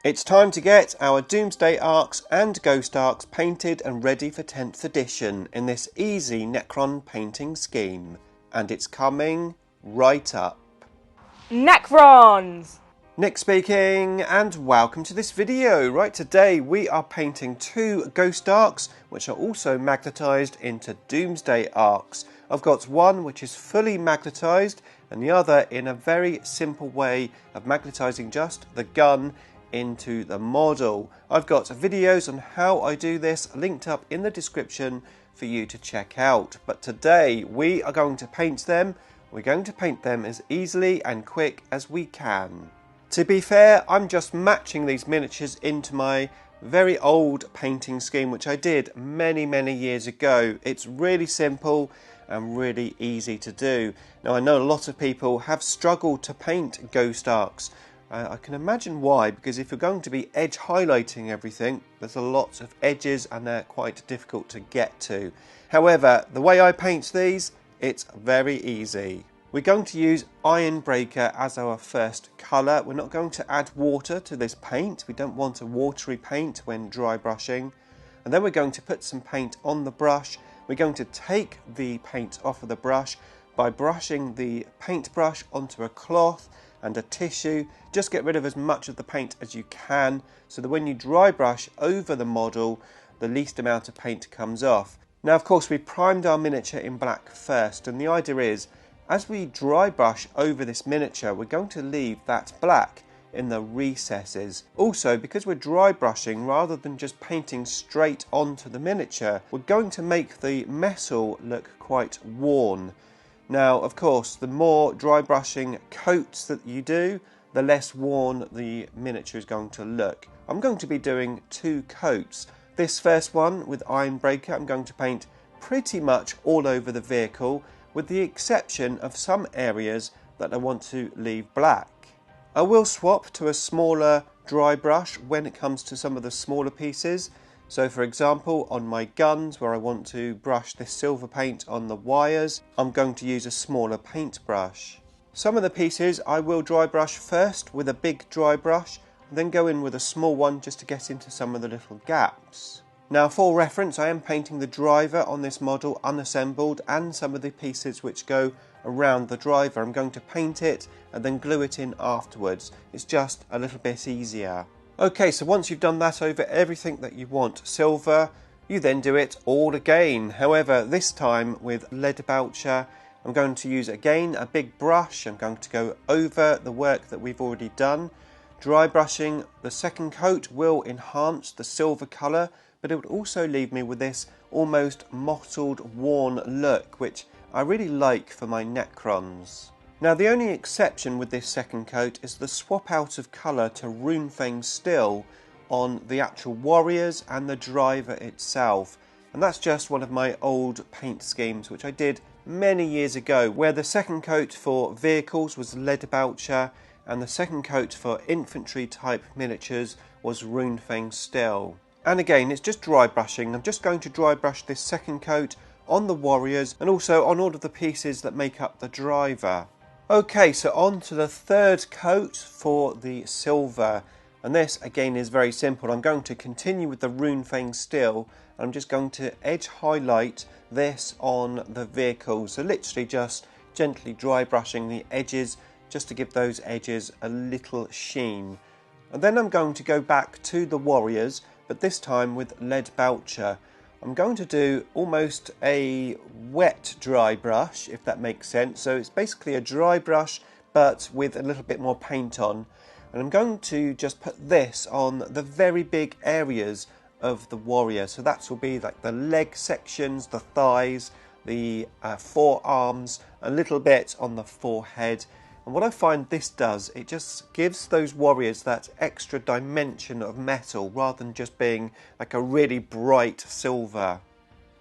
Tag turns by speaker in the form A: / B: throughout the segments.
A: It's time to get our Doomsday Arcs and Ghost Arcs painted and ready for 10th edition in this easy Necron painting scheme. And it's coming right up.
B: Necrons!
A: Nick speaking, and welcome to this video. Right, today we are painting two Ghost Arcs, which are also magnetised into Doomsday Arcs. I've got one which is fully magnetised, and the other in a very simple way of magnetising just the gun into the model. I've got videos on how I do this linked up in the description for you to check out. But today we are going to paint them. We're going to paint them as easily and quick as we can. To be fair, I'm just matching these miniatures into my very old painting scheme which I did many years ago. It's really simple and really easy to do. Now I know a lot of people have struggled to paint Ghost Arcs. I can imagine why, because if you're going to be edge highlighting everything, there's a lot of edges and they're quite difficult to get to. However, the way I paint these, it's very easy. We're going to use Iron Breaker as our first colour. We're not going to add water to this paint. We don't want a watery paint when dry brushing. And then we're going to put some paint on the brush. We're going to take the paint off of the brush by brushing the paintbrush onto a cloth and a tissue. Just get rid of as much of the paint as you can so that when you dry brush over the model, the least amount of paint comes off. Now of course we primed our miniature in black first, and the idea is as we dry brush over this miniature we're going to leave that black in the recesses. Also, because we're dry brushing rather than just painting straight onto the miniature, we're going to make the metal look quite worn. Now, of course, the more dry brushing coats that you do, the less worn the miniature is going to look. I'm going to be doing two coats. This first one with Iron Breaker, I'm going to paint pretty much all over the vehicle, with the exception of some areas that I want to leave black. I will swap to a smaller dry brush when it comes to some of the smaller pieces. So for example, on my guns where I want to brush this silver paint on the wires, I'm going to use a smaller paintbrush. Some of the pieces I will dry brush first with a big dry brush, and then go in with a small one just to get into some of the little gaps. Now for reference, I am painting the driver on this model unassembled and some of the pieces which go around the driver. I'm going to paint it and then glue it in afterwards. It's just a little bit easier. Okay, so once you've done that over everything that you want silver, you then do it all again. However, this time with Leadbelcher, I'm going to use again a big brush. I'm going to go over the work that we've already done. Dry brushing the second coat will enhance the silver colour, but it would also leave me with this almost mottled, worn look, which I really like for my Necrons. Now the only exception with this second coat is the swap out of colour to Runefang Still on the actual warriors and the driver itself. And that's just one of my old paint schemes which I did many years ago, where the second coat for vehicles was Leadbelcher and the second coat for infantry type miniatures was Runefang Still. And again, it's just dry brushing. I'm just going to dry brush this second coat on the warriors and also on all of the pieces that make up the driver. Okay, so on to the third coat for the silver, and this again is very simple. I'm going to continue with the Runefang Still, and I'm just going to edge highlight this on the vehicle, so literally just gently dry brushing the edges just to give those edges a little sheen. And then I'm going to go back to the warriors, but this time with Leadbelcher. I'm going to do almost a wet dry brush, if that makes sense. So it's basically a dry brush, but with a little bit more paint on. And I'm going to just put this on the very big areas of the warrior. So that will be like the leg sections, the thighs, the forearms, a little bit on the forehead. And what I find this does, it just gives those warriors that extra dimension of metal rather than just being like a really bright silver.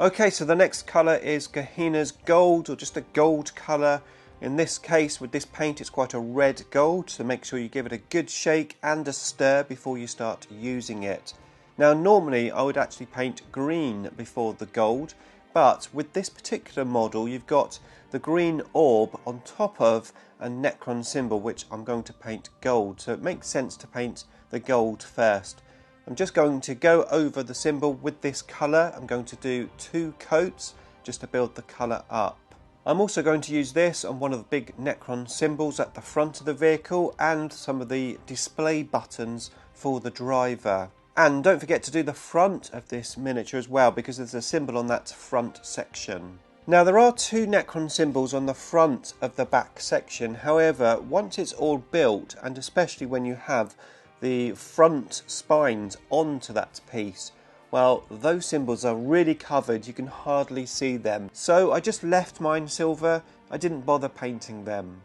A: Okay, so the next colour is Gehenna's Gold, or just a gold colour. In this case, with this paint, it's quite a red gold, so make sure you give it a good shake and a stir before you start using it. Now normally I would actually paint green before the gold, but with this particular model you've got the green orb on top of a Necron symbol, which I'm going to paint gold, so it makes sense to paint the gold first. I'm just going to go over the symbol with this colour. I'm going to do 2 coats just to build the colour up. I'm also going to use this on one of the big Necron symbols at the front of the vehicle and some of the display buttons for the driver. And don't forget to do the front of this miniature as well, because there's a symbol on that front section. Now there are 2 Necron symbols on the front of the back section. However, once it's all built, and especially when you have the front spines onto that piece, well, those symbols are really covered, you can hardly see them. So I just left mine silver, I didn't bother painting them.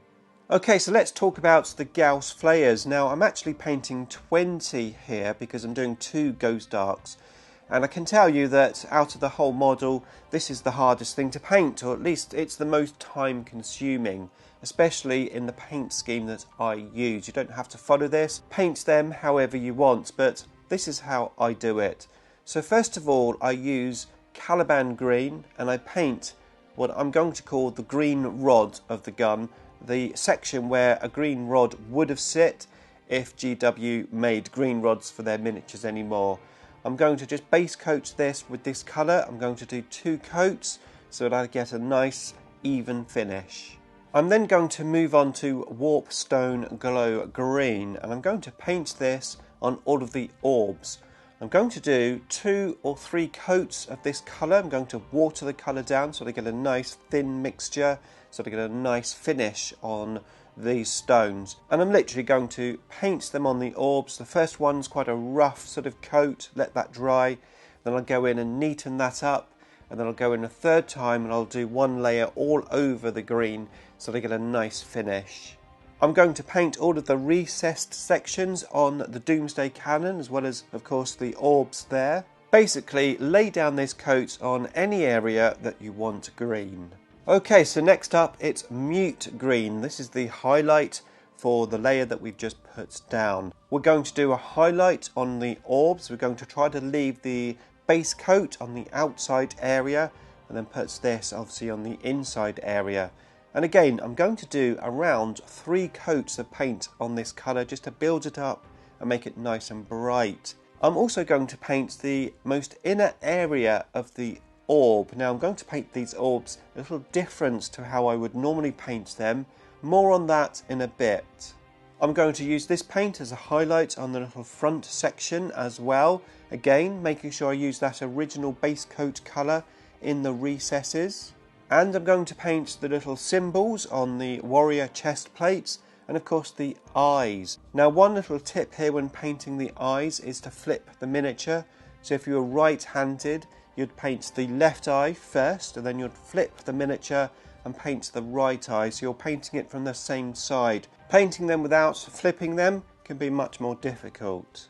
A: Okay, so let's talk about the Gauss flayers. Now I'm actually painting 20 here because I'm doing 2 Ghost Arcs. And I can tell you that out of the whole model, this is the hardest thing to paint, or at least it's the most time consuming, especially in the paint scheme that I use. You don't have to follow this, paint them however you want, but this is how I do it. So first of all, I use Caliban green and I paint what I'm going to call the green rod of the gun, the section where a green rod would have sit if GW made green rods for their miniatures anymore. I'm going to just base coat this with this colour. I'm going to do 2 coats so that I get a nice even finish. I'm then going to move on to Warpstone Glow Green and I'm going to paint this on all of the orbs. I'm going to do 2 or 3 coats of this colour. I'm going to water the colour down so I get a nice thin mixture, so I get a nice finish on these stones. And I'm literally going to paint them on the orbs. The first one's quite a rough sort of coat, let that dry. Then I'll go in and neaten that up. And then I'll go in a third time and I'll do 1 layer all over the green so I get a nice finish. I'm going to paint all of the recessed sections on the Doomsday cannon, as well as, of course, the orbs there. Basically, lay down this coat on any area that you want green. Okay, so next up, it's Mute Green. This is the highlight for the layer that we've just put down. We're going to do a highlight on the orbs. We're going to try to leave the base coat on the outside area, and then put this, obviously, on the inside area. And again, I'm going to do around 3 coats of paint on this colour just to build it up and make it nice and bright. I'm also going to paint the most inner area of the orb. Now I'm going to paint these orbs a little different to how I would normally paint them. More on that in a bit. I'm going to use this paint as a highlight on the little front section as well. Again, making sure I use that original base coat colour in the recesses. And I'm going to paint the little symbols on the warrior chest plates and of course the eyes. Now one little tip here when painting the eyes is to flip the miniature. So if you were right-handed, you'd paint the left eye first and then you'd flip the miniature and paint the right eye. So you're painting it from the same side. Painting them without flipping them can be much more difficult.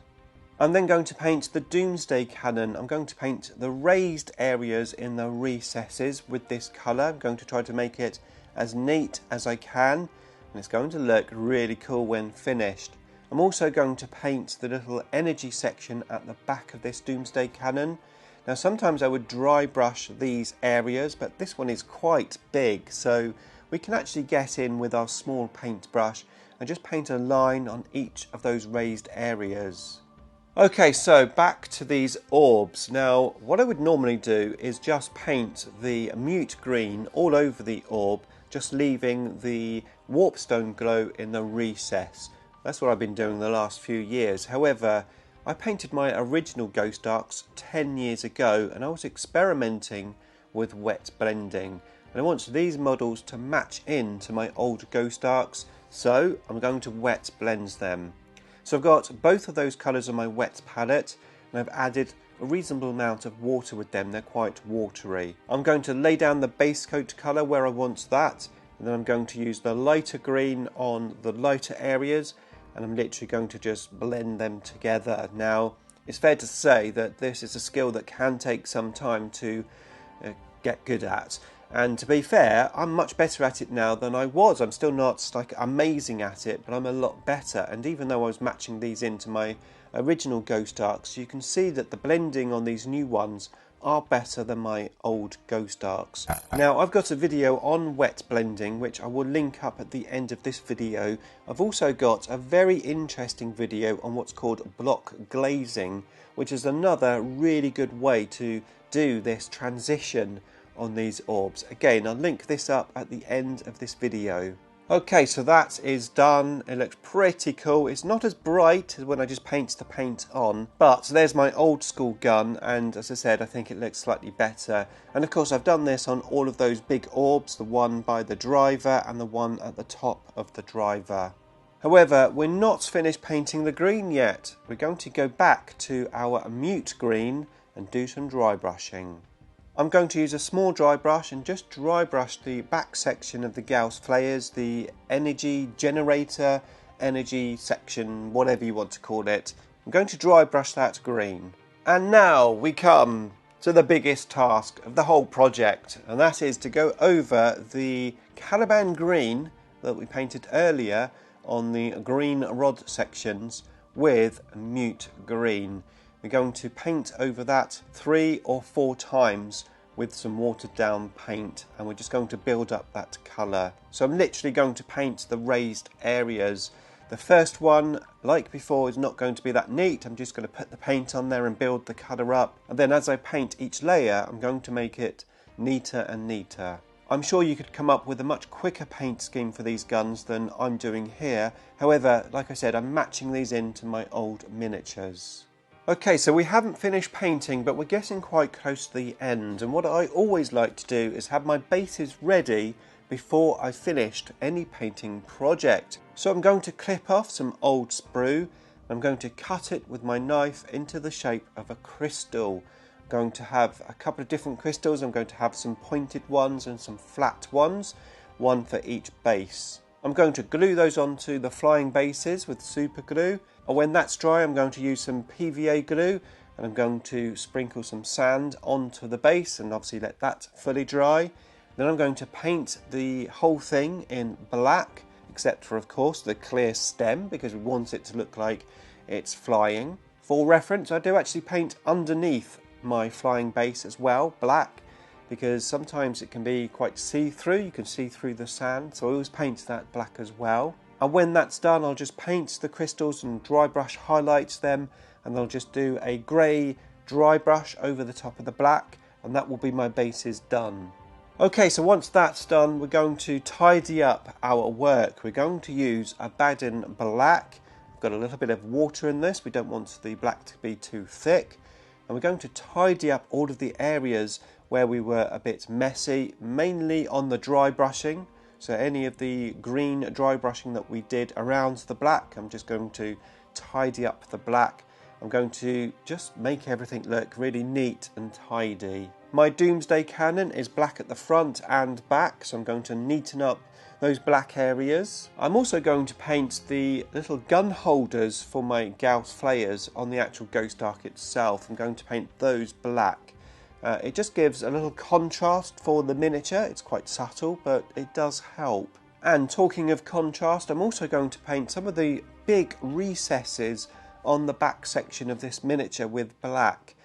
A: I'm then going to paint the Doomsday cannon. I'm going to paint the raised areas in the recesses with this colour. I'm going to try to make it as neat as I can, and it's going to look really cool when finished. I'm also going to paint the little energy section at the back of this Doomsday cannon. Now sometimes I would dry brush these areas, but this one is quite big, so we can actually get in with our small paintbrush and just paint a line on each of those raised areas. Okay, so back to these orbs. Now, what I would normally do is just paint the mute green all over the orb, just leaving the warpstone glow in the recess. That's what I've been doing the last few years. However, I painted my original Ghost Arcs 10 years ago and I was experimenting with wet blending. And I want these models to match in to my old Ghost Arcs, so I'm going to wet blend them. So I've got both of those colours on my wet palette and I've added a reasonable amount of water with them. They're quite watery. I'm going to lay down the base coat colour where I want that, and then I'm going to use the lighter green on the lighter areas, and I'm literally going to just blend them together. Now, it's fair to say that this is a skill that can take some time to get good at. And to be fair, I'm much better at it now than I was. I'm still not like amazing at it, but I'm a lot better. And even though I was matching these into my original Ghost Arcs, you can see that the blending on these new ones are better than my old Ghost Arcs. Now, I've got a video on wet blending, which I will link up at the end of this video. I've also got a very interesting video on what's called block glazing, which is another really good way to do this transition on these orbs. Again, I'll link this up at the end of this video. Okay, so that is done. It looks pretty cool. It's not as bright as when I just paint the paint on, but there's my old school gun, and as I said, I think it looks slightly better. And of course, I've done this on all of those big orbs, the one by the driver and the one at the top of the driver. However, we're not finished painting the green yet. We're going to go back to our mute green and do some dry brushing. I'm going to use a small dry brush and just dry brush the back section of the Gauss flares, the energy generator, energy section, whatever you want to call it. I'm going to dry brush that green. And now we come to the biggest task of the whole project, and that is to go over the Caliban green that we painted earlier on the green rod sections with mute green. We're going to paint over that 3 or 4 times with some watered down paint, and we're just going to build up that colour. So I'm literally going to paint the raised areas. The first one, like before, is not going to be that neat. I'm just going to put the paint on there and build the colour up, and then as I paint each layer, I'm going to make it neater and neater. I'm sure you could come up with a much quicker paint scheme for these guns than I'm doing here. However, like I said, I'm matching these into my old miniatures. Okay, so we haven't finished painting, but we're getting quite close to the end, and what I always like to do is have my bases ready before I finished any painting project. So I'm going to clip off some old sprue. I'm going to cut it with my knife into the shape of a crystal. I'm going to have a couple of different crystals. I'm going to have some pointed ones and some flat ones, one for each base. I'm going to glue those onto the flying bases with super glue, and when that's dry I'm going to use some PVA glue, and I'm going to sprinkle some sand onto the base and obviously let that fully dry. Then I'm going to paint the whole thing in black, except for of course the clear stem, because we want it to look like it's flying. For reference, I do actually paint underneath my flying base as well, black, because sometimes it can be quite see-through. You can see through the sand, so I always paint that black as well. And when that's done, I'll just paint the crystals and dry brush highlights them, and I'll just do a grey dry brush over the top of the black, and that will be my bases done. Okay, so once that's done, we're going to tidy up our work. We're going to use a Baden black. I've got a little bit of water in this. We don't want the black to be too thick. And we're going to tidy up all of the areas where we were a bit messy, mainly on the dry brushing. So any of the green dry brushing that we did around the black, I'm just going to tidy up the black. I'm going to just make everything look really neat and tidy. My Doomsday cannon is black at the front and back, so I'm going to neaten up those black areas. I'm also going to paint the little gun holders for my Gauss flares on the actual Ghost Arc itself. I'm going to paint those black. It just gives a little contrast for the miniature. It's quite subtle, but it does help. And talking of contrast, I'm also going to paint some of the big recesses on the back section of this miniature with black.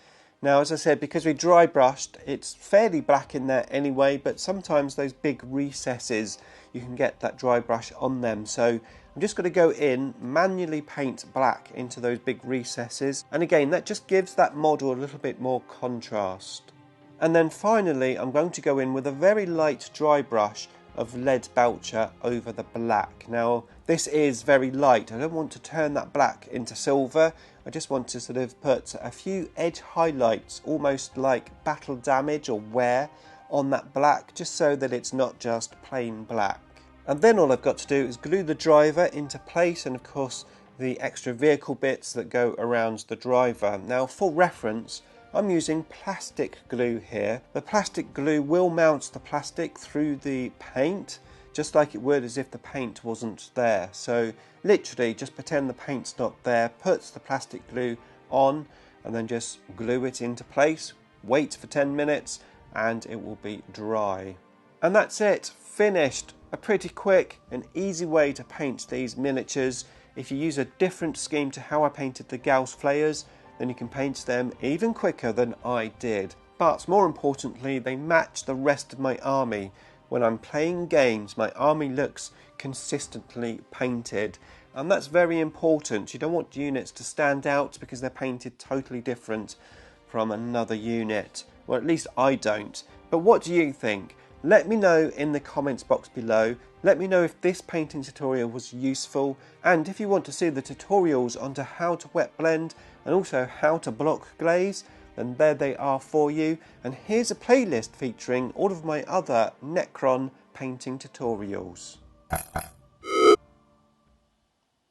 A: Now, as I said, because we dry brushed, it's fairly black in there anyway, but sometimes those big recesses, you can get that dry brush on them. So I'm just going to go in, manually paint black into those big recesses. And again, that just gives that model a little bit more contrast. And then finally, I'm going to go in with a very light dry brush of lead belcher over the black. Now, this is very light. I don't want to turn that black into silver. I just want to sort of put a few edge highlights, almost like battle damage or wear, on that black, just so that it's not just plain black. And then all I've got to do is glue the driver into place, and of course the extra vehicle bits that go around the driver. Now, for reference, I'm using plastic glue here. The plastic glue will mount the plastic through the paint, just like it would as if the paint wasn't there. So literally just pretend the paint's not there, put the plastic glue on, and then just glue it into place, wait for 10 minutes, and it will be dry. And that's it, finished. A pretty quick and easy way to paint these miniatures. If you use a different scheme to how I painted the Gauss flares, then you can paint them even quicker than I did. but more importantly, they match the rest of my army. When I'm playing games, my army looks consistently painted, and that's very important. You don't want units to stand out because they're painted totally different from another unit. Well, at least I don't. But what do you think? Let me know in the comments box below. Let me know if this painting tutorial was useful, and if you want to see the tutorials onto how to wet blend and also how to block glaze, then there they are for you. And here's a playlist featuring all of my other Necron painting tutorials.